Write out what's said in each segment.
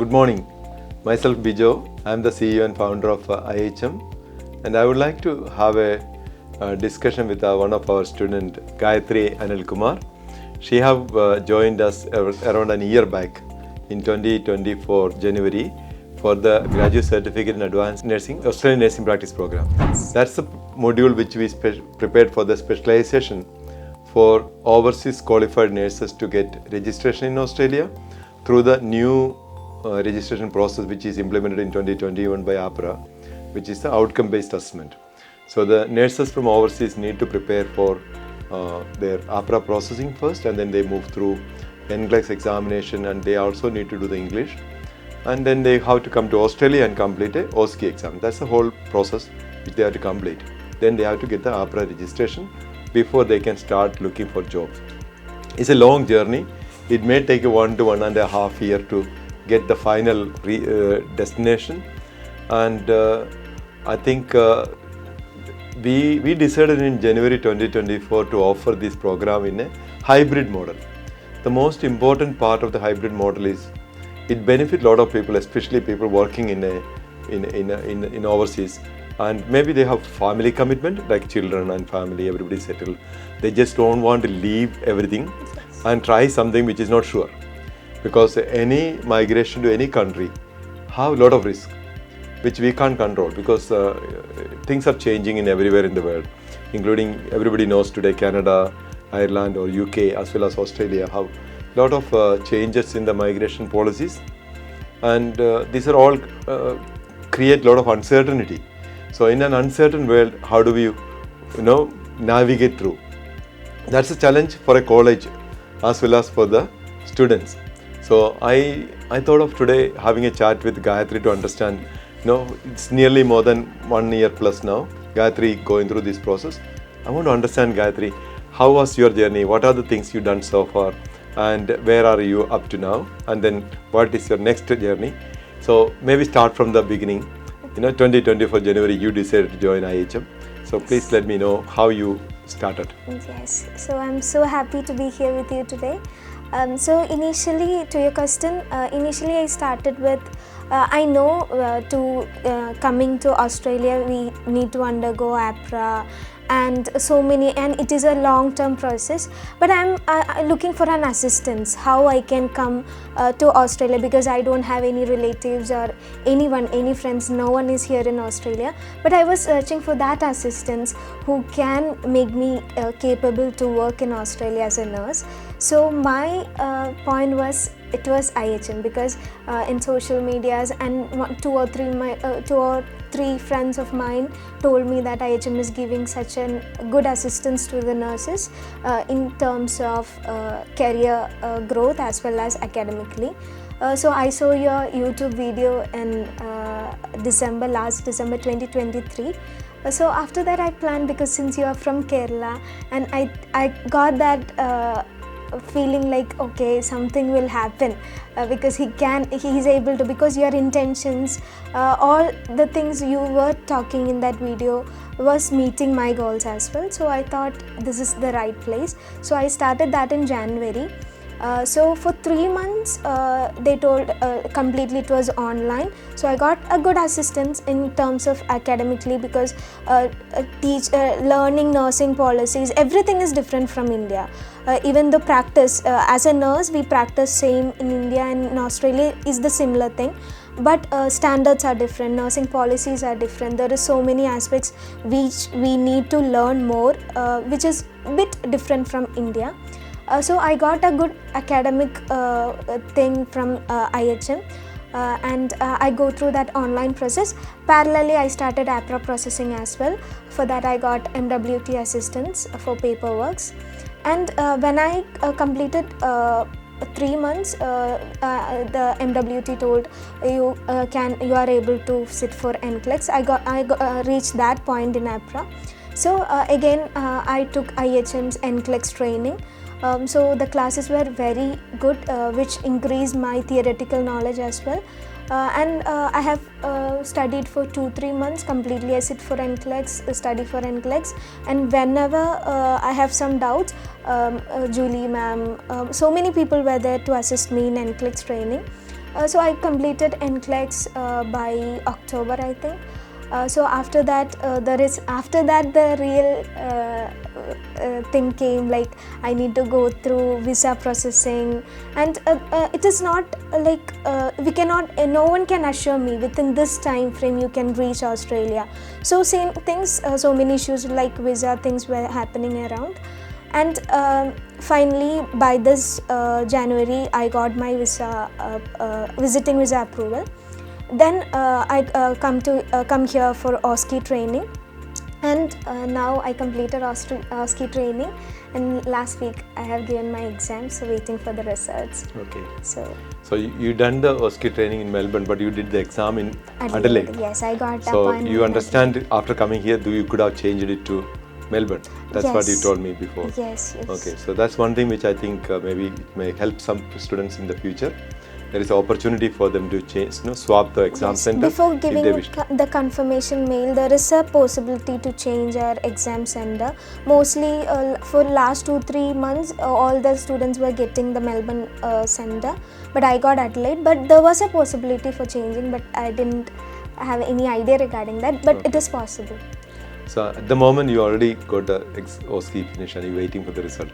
Good morning. Myself Bijo. I am the CEO and founder of IHM, and I would like to have a discussion with one of our student, Gayathri Anil Kumar. She have joined us around a year back in 2024 January for the graduate certificate in advanced nursing Australian nursing practice program. That's the module which we prepared for the specialization for overseas qualified nurses to get registration in Australia through the new registration process which is implemented in 2021 by APRA, which is the outcome-based assessment. So the nurses from overseas need to prepare for their APRA processing first, and then they move through NCLEX examination, and they also need to do the English, and then they have to come to Australia and complete a OSCE exam. That's the whole process which they have to complete. Then they have to get the APRA registration before they can start looking for jobs. It's a long journey. It may take 1 to 1.5 years to get the final destination, and I think we decided in January 2024 to offer this program in a hybrid model. The most important part of the hybrid model is it benefits a lot of people, especially people working in overseas, and maybe they have family commitment like children and family, everybody settled. They just don't want to leave everything and try something which is not sure. Because any migration to any country have a lot of risk, which we can't control, because things are changing in everywhere in the world, including everybody knows today Canada, Ireland or UK as well as Australia have a lot of changes in the migration policies, and these are all create a lot of uncertainty. So in an uncertain world, how do we navigate through? That's a challenge for a college as well as for the students. So I thought of today having a chat with Gayathri to understand, it's nearly more than 1 year plus now, Gayathri going through this process. I want to understand, Gayathri, how was your journey? What are the things you've done so far? And where are you up to now? And then what is your next journey? So maybe start from the beginning. 2024 January, you decided to join IHM. So please let me know how you started. Yes, so I'm so happy to be here with you today. So initially, to your question, initially I started with, I know coming to Australia we need to undergo APRA and so many, and it is a long-term process, but I'm looking for an assistance, how I can come to Australia, because I don't have any relatives or anyone, any friends, no one is here in Australia, but I was searching for that assistance who can make me capable to work in Australia as a nurse. So my point was, it was IHM, because in social medias and two or three friends of mine told me that IHM is giving such a good assistance to the nurses in terms of career growth as well as academically. So I saw your YouTube video in last December 2023. So after that I planned, because since you are from Kerala, and I got that feeling like, okay, something will happen, because he is able to, because your intentions, all the things you were talking in that video was meeting my goals as well. So I thought this is the right place. So I started that in January. So for 3 months they told completely it was online, so I got a good assistance in terms of academically, because learning nursing policies, everything is different from India. Even the practice, as a nurse we practice same in India and in Australia is the similar thing, but standards are different, nursing policies are different, there is so many aspects which we need to learn more, which is a bit different from India. So I got a good academic thing from IHM, and I go through that online process. Parallelly, I started APRA processing as well. For that I got MWT assistance for paperworks, and when I completed 3 months, the MWT told you are able to sit for NCLEX. I reached that point in APRA. So again I took IHM's NCLEX training. So the classes were very good, which increased my theoretical knowledge as well. And I have studied for 2-3 months completely. I sit for NCLEX, study for NCLEX, and whenever I have some doubts, Julie ma'am, so many people were there to assist me in NCLEX training. So I completed NCLEX by October, I think. So after that, the real thing came, like I need to go through visa processing, and it is not like we cannot. No one can assure me within this time frame you can reach Australia. So same things, so many issues like visa things were happening around, and finally by this January I got my visa visiting visa approval. Then I come here for OSCE training, and now I completed OSCE training, and last week I have given my exam, so waiting for the results. Okay. So you done the OSCE training in Melbourne, but you did the exam in Adelaide. Yes, I got So appointment you in understand after coming here, you could have changed it to Melbourne. That's what you Yes. told me before. Yes, yes. Okay, so that's one thing which I think maybe it may help some students in the future. There is an opportunity for them to change, swap the exam Yes. center Before if giving they wish. the confirmation mail, there is a possibility to change our exam center. Mostly for last 2-3 months, all the students were getting the Melbourne center, but I got Adelaide. But there was a possibility for changing, but I didn't have any idea regarding that. But it is possible. So at the moment you already got the OSCE finish and you're waiting for the result.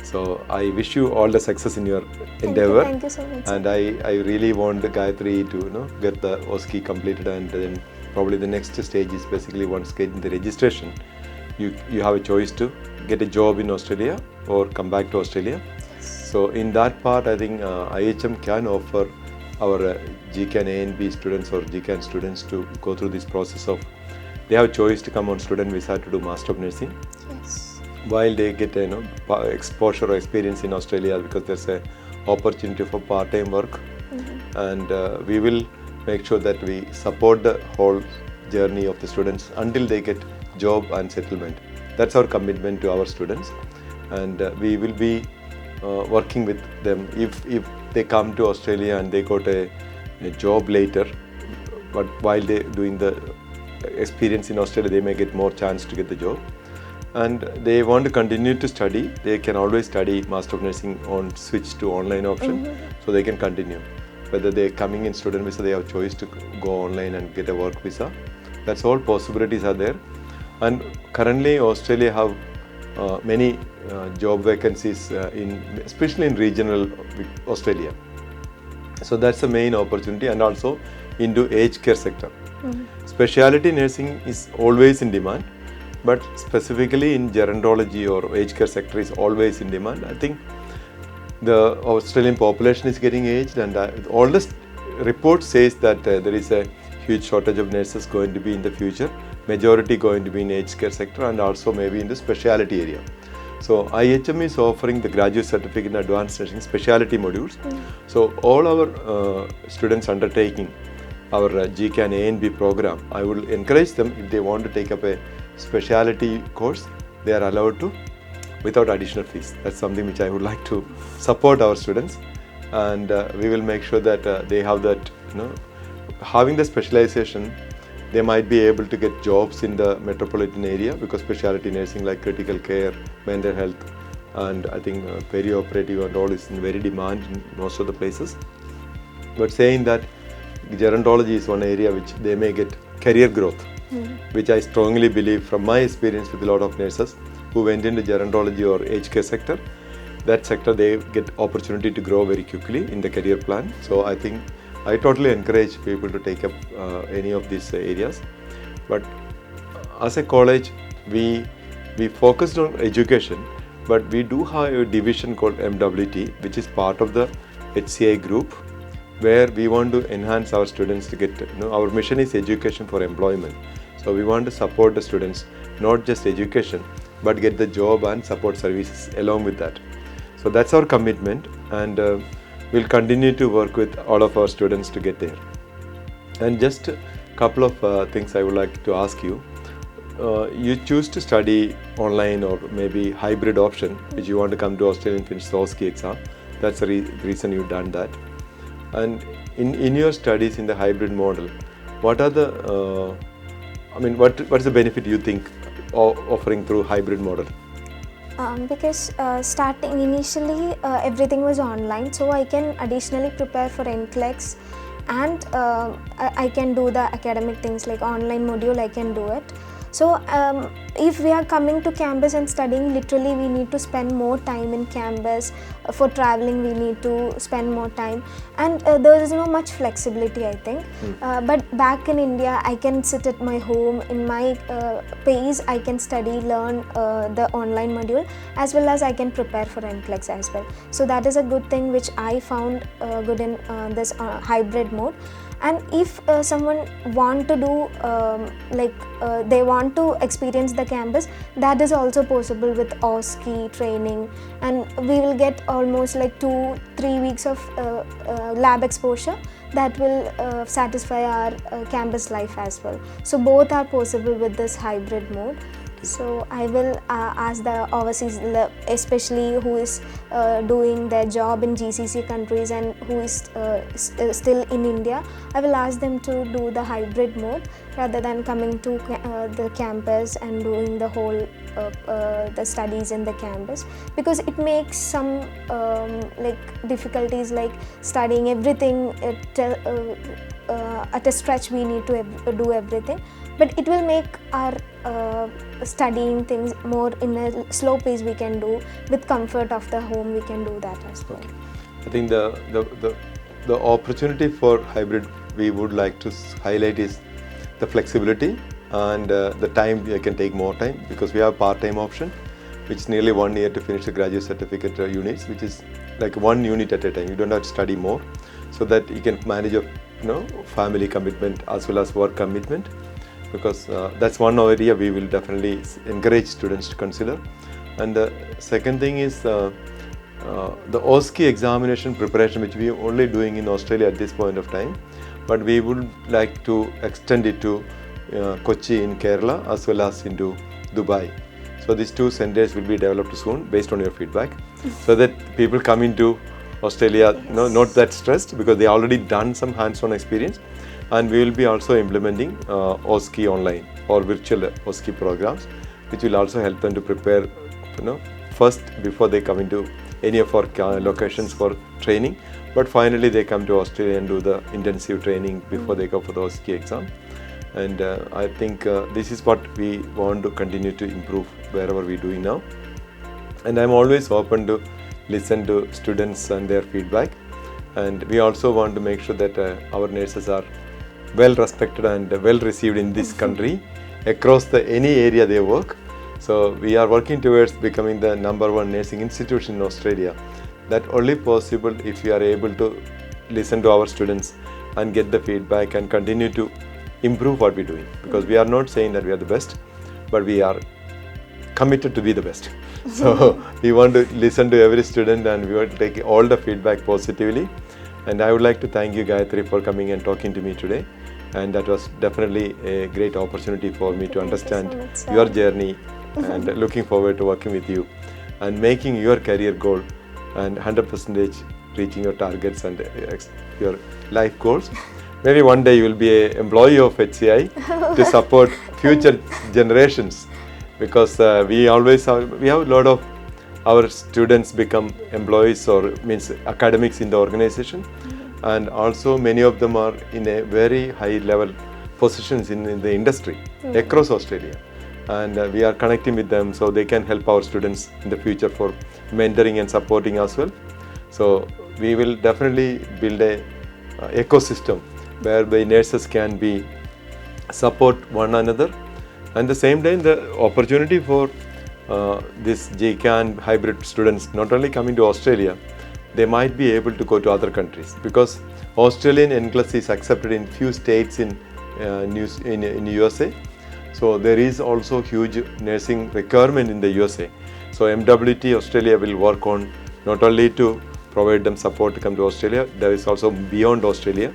So I wish you all the success in your endeavor. Thank you so much. And I really want the Gayathri to get the OSCE completed, and then probably the next stage is basically once getting the registration, you have a choice to get a job in Australia or come back to Australia. So in that part, I think IHM can offer our GCAN A and B students or GCAN students to go through this process of, they have a choice to come on student visa to do Master of Nursing. Yes. While they get exposure or experience in Australia, because there's a opportunity for part-time work, and we will make sure that we support the whole journey of the students until they get job and settlement. That's our commitment to our students, and we will be working with them if they come to Australia and they got a job later, but while they doing the experience in Australia, they may get more chance to get the job. And they want to continue to study, they can always study Master of Nursing on switch to online option, so they can continue. Whether they're coming in student visa, they have choice to go online and get a work visa. That's all possibilities are there. And currently Australia have many job vacancies especially in regional Australia. So that's the main opportunity, and also into aged care sector. Specialty nursing is always in demand, but specifically in gerontology or aged care sector is always in demand. I think the Australian population is getting aged, and all the reports says that there is a huge shortage of nurses going to be in the future, majority going to be in aged care sector and also maybe in the specialty area. So IHM is offering the graduate certificate in advanced nursing specialty modules. So all our students undertaking our GCAN A and B program, I will encourage them, if they want to take up a specialty course, they are allowed to without additional fees. That's something which I would like to support our students, and we will make sure that they have that, having the specialization, they might be able to get jobs in the metropolitan area, because specialty nursing like critical care, mental health, and I think peri-operative and all is in very demand in most of the places. But saying that gerontology is one area which they may get career growth, which I strongly believe from my experience with a lot of nurses who went into gerontology or aged care sector. That sector, they get opportunity to grow very quickly in the career plan. So I think I totally encourage people to take up any of these areas. But as a college, we focused on education, but we do have a division called MWT, which is part of the HCI group, where we want to enhance our students to get, our mission is education for employment. So we want to support the students, not just education, but get the job and support services along with that. So that's our commitment, and we'll continue to work with all of our students to get there. And just a couple of things I would like to ask you. You choose to study online or maybe hybrid option, which you want to come to Australia and finish the OSCE exam. That's the reason you've done that. And in your studies in the hybrid model, what are the, what is the benefit you think offering through hybrid model? Because starting initially everything was online, so I can additionally prepare for NCLEX, and I can do the academic things like online module, I can do it. So if we are coming to campus and studying, literally we need to spend more time in campus. For traveling we need to spend more time, and there is no much flexibility, I think. But back in India, I can sit at my home in my pace. I can study, learn the online module, as well as I can prepare for NCLEX as well. So that is a good thing which I found good in this hybrid mode. And if someone want to do they want to experience the campus, that is also possible with OSCE training, and we will get almost like 2-3 weeks of lab exposure that will satisfy our campus life as well. So both are possible with this hybrid mode. So I will ask the overseas, especially who is doing their job in GCC countries and who is still in India, I will ask them to do the hybrid mode rather than coming to the campus and doing the whole the studies in the campus, because it makes some difficulties, like studying everything at a stretch. We need to do everything, but it will make our studying things more in a slow pace. We can do with comfort of the home, we can do that as well. I think the opportunity for hybrid we would like to highlight is the flexibility and the time. You can take more time because we have part-time option, which is nearly 1 year to finish the graduate certificate units, which is like 1 unit at a time. You don't have to study more, so that you can manage your family commitment as well as work commitment, because that's one area we will definitely encourage students to consider. And the second thing is the OSCE examination preparation, which we are only doing in Australia at this point of time, but we would like to extend it to Kochi in Kerala as well as into Dubai. So these 2 centers will be developed soon based on your feedback, so that people come into Australia not that stressed, because they already done some hands-on experience. And we will be also implementing OSCE online or virtual OSCE programs, which will also help them to prepare first before they come into any of our locations for training, but finally they come to Australia and do the intensive training before they go for the OSCE exam. And I think this is what we want to continue to improve wherever we're doing now. And I'm always open to listen to students and their feedback. And we also want to make sure that our nurses are well respected and well received in this country across any area they work. So we are working towards becoming the #1 nursing institution in Australia. That only possible if we are able to listen to our students and get the feedback and continue to improve what we're doing, because we are not saying that we are the best, but we are committed to be the best. So we want to listen to every student and we want to take all the feedback positively. And I would like to thank you, Gayathri, for coming and talking to me today. And that was definitely a great opportunity for me to understand your journey, and looking forward to working with you and making your career goal and 100% reaching your targets and your life goals. Maybe one day you will be an employee of HCI to support future generations, because we have a lot of our students become employees or means academics in the organization, and also many of them are in a very high level positions in the industry across Australia, and we are connecting with them so they can help our students in the future for mentoring and supporting as well. So we will definitely build a ecosystem where the nurses can be support one another, and the same time the opportunity for this GCAN hybrid students not only coming to Australia, they might be able to go to other countries, because Australian NCLEX is accepted in few states in USA. So there is also huge nursing requirement in the USA. So MWT Australia will work on not only to provide them support to come to Australia, there is also beyond Australia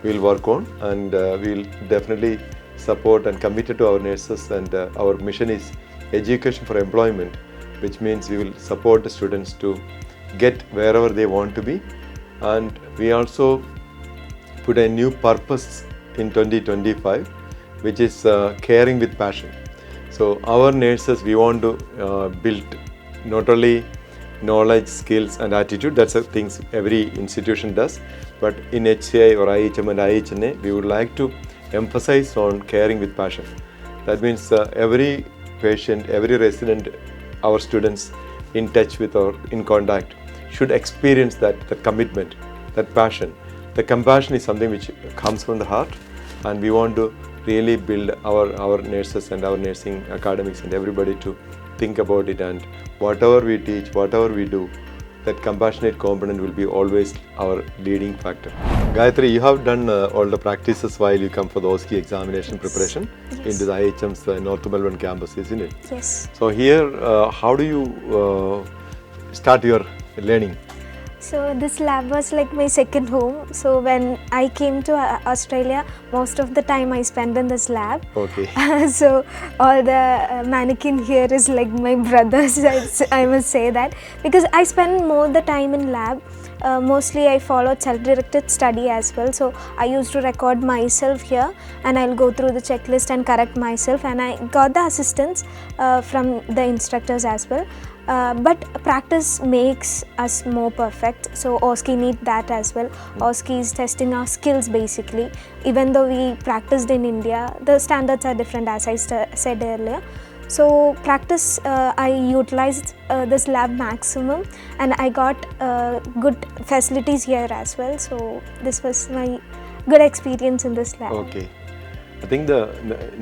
we will work on, and we will definitely support and committed to our nurses, and our mission is education for employment, which means we will support the students to get wherever they want to be. And we also put a new purpose in 2025, which is caring with passion. So our nurses, we want to build not only knowledge, skills and attitude, that's the things every institution does, but in HCI or IHM and IHNA, we would like to emphasize on caring with passion. That means every patient, every resident, our students in touch with or in contact should experience that commitment, that passion. The compassion is something which comes from the heart, and we want to really build our nurses and our nursing academics and everybody to think about it, and whatever we teach, whatever we do, that compassionate component will be always our leading factor. Gayathri, you have done all the practices while you come for the OSCE examination preparation into the IHM's North Melbourne campus, isn't it? Yes. So here, how do you start your learning? So this lab was like my second home. So when I came to Australia, most of the time I spent in this lab. Okay. So all the mannequin here is like my brothers. I must say that, because I spend more the time in lab. Mostly I followed self-directed study as well. So I used to record myself here, and I'll go through the checklist and correct myself. And I got the assistance from the instructors as well. But practice makes us more perfect, so OSCE need that as well. OSCE is testing our skills basically. Even though we practiced in India, the standards are different, as I said earlier. So practice, I utilized this lab maximum, and I got good facilities here as well. So this was my good experience in this lab. Okay. I think the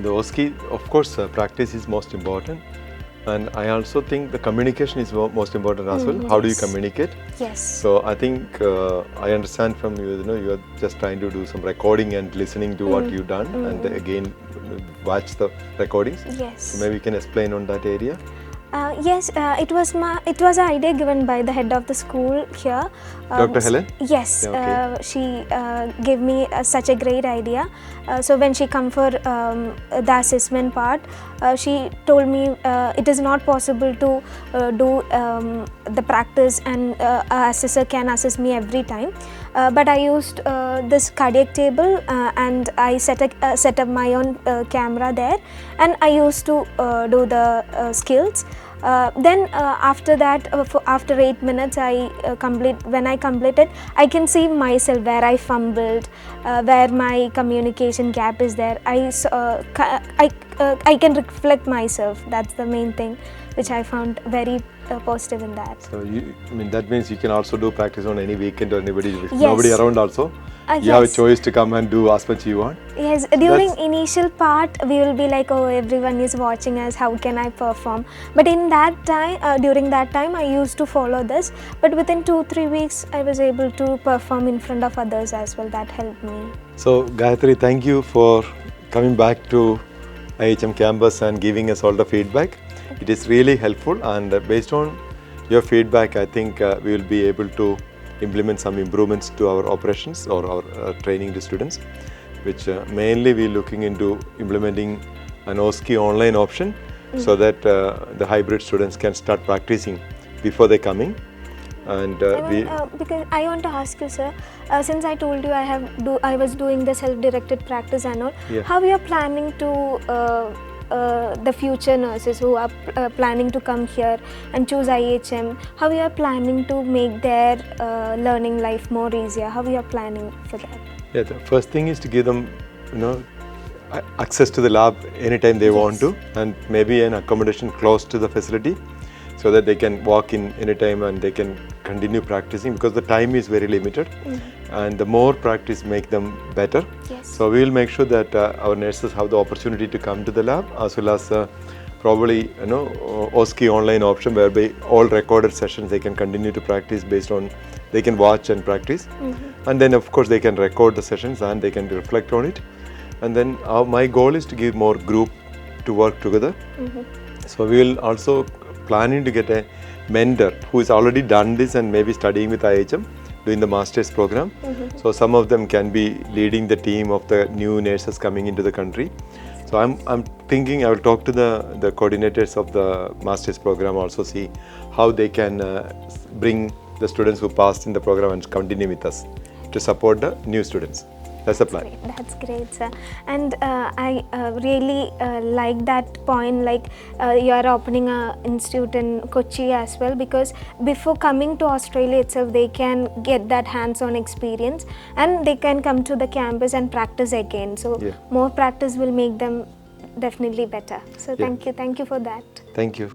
OSCE, of course, practice is most important. And I also think the communication is most important as well. How do you communicate? Yes. So I think I understand from you, you are just trying to do some recording and listening to what you've done, and again watch the recordings. Yes. So maybe you can explain on that area. Yes, it was an idea given by the head of the school here. Dr. Helen? Yes, Yeah, okay. she gave me such a great idea. So when she come for the assessment part, she told me it is not possible to do the practice, and assessor can assess me every time. But I used this cardiac table, and I set up my own camera there, and I used to do the skills. Then after that, after 8 minutes, when I completed, I can see myself where I fumbled, where my communication gap is there. I can reflect myself. That's the main thing, which I found very positive in that. So that means you can also do practice on any weekend or nobody Yes. around also. You Yes. have a choice to come and do as much you want. Yes, during initial part, we will be like, oh, everyone is watching us, how can I perform? But in that time, during that time, I used to follow this. But within 2-3 weeks, I was able to perform in front of others as well. That helped me. So Gayathri, thank you for coming back to IHM campus and giving us all the feedback. It is really helpful, and based on your feedback, I think we will be able to implement some improvements to our operations or our training to students, which mainly we're looking into implementing an OSCE online option, so that the hybrid students can start practicing before they coming. And because I want to ask you, sir, since I told you I was doing the self-directed practice and all, Yeah. how you are planning to the future nurses who are planning to come here and choose IHM, how you are planning to make their learning life more easier? How you are planning for that? Yeah, the first thing is to give them, access to the lab anytime they want to, and maybe an accommodation close to the facility, so that they can walk in anytime and they can continue practicing, because the time is very limited, and the more practice make them better. Yes. So we will make sure that our nurses have the opportunity to come to the lab, as well as probably OSCE online option, whereby all recorded sessions they can continue to practice based on, they can watch and practice, and then of course they can record the sessions and they can reflect on it. And then my goal is to give more group to work together. So we will also planning to get a mentor who has already done this and maybe studying with IHM, doing the master's program. So some of them can be leading the team of the new nurses coming into the country. So I'm thinking I will talk to the coordinators of the master's program, also see how they can bring the students who passed in the program and continue with us to support the new students. That's the plan. That's great, sir. And I really like that point, like you are opening a institute in Kochi as well, because before coming to Australia itself, they can get that hands-on experience and they can come to the campus and practice again. So Yeah. more practice will make them definitely better. So Yeah. thank you for that. Thank you.